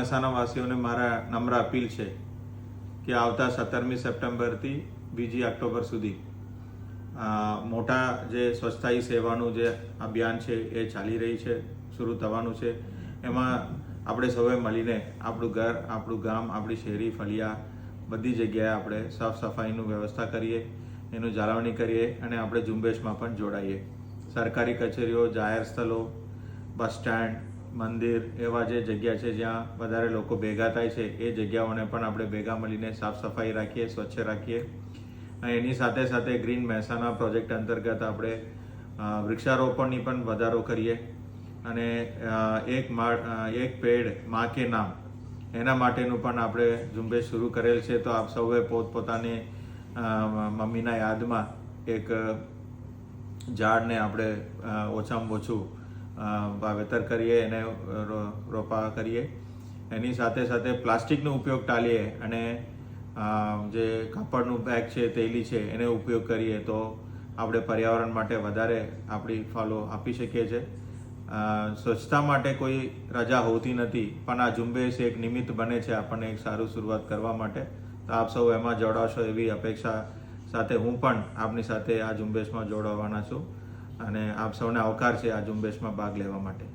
મહેસાણાવાસીઓને મારા નમ્ર અપીલ છે કે આવતા 17મી સપ્ટેમ્બરથી 2જી ઓક્ટોબર સુધી મોટા જે સ્વચ્છતા હી સેવાનું જે અભિયાન છે એ ચાલી રહી છે, શરૂ થવાનું છે. એમાં આપણે સૌએ મળીને આપણું ઘર, આપણું ગામ, આપણી શેરી ફળિયા બધી જગ્યાએ આપણે સાફ સફાઈનું વ્યવસ્થા કરીએ, એનું જાળવણી કરીએ અને આપણે ઝુંબેશમાં પણ જોડાઈએ. સરકારી કચેરીઓ, જાહેર સ્થળો, બસ સ્ટેન્ડ, મંદિર એવા જે જગ્યા છે જ્યાં વધારે લોકો ભેગા થાય છે એ જગ્યાઓને પણ આપણે ભેગા મળીને સાફ સફાઈ રાખીએ, સ્વચ્છ રાખીએ. અને એની સાથે સાથે ગ્રીન મહેસાણા પ્રોજેક્ટ અંતર્ગત આપણે વૃક્ષારોપણની પણ વધારો કરીએ અને એક પેડ માં કે નામ એના માટેનું પણ આપણે ઝુંબેશ શરૂ કરેલ છે. તો આપ સૌએ પોતપોતાની મમ્મીના યાદમાં એક ઝાડને આપણે ઓછામાં ઓછું વાવેતર કરીએ, એને રોપા કરીએ. એની સાથે સાથે પ્લાસ્ટિકનો ઉપયોગ ટાળીએ અને જે કાપડનું બેગ છે, થેલી છે એને ઉપયોગ કરીએ તો આપણે પર્યાવરણ માટે વધારે આપણી ફાળો આપી શકીએ છીએ. સ્વચ્છતા માટે કોઈ રજા હોતી નથી, પણ આ ઝુંબેશ એક નિમિત્ત બને છે આપણને એક સારું શરૂઆત કરવા માટે. તો આપ સૌ એમાં જોડાશો એવી અપેક્ષા સાથે હું પણ આપની સાથે આ ઝુંબેશમાં જોડાવાના છું અને આપ સૌને આવકાર છે આ ઝુંબેશમાં ભાગ લેવા માટે.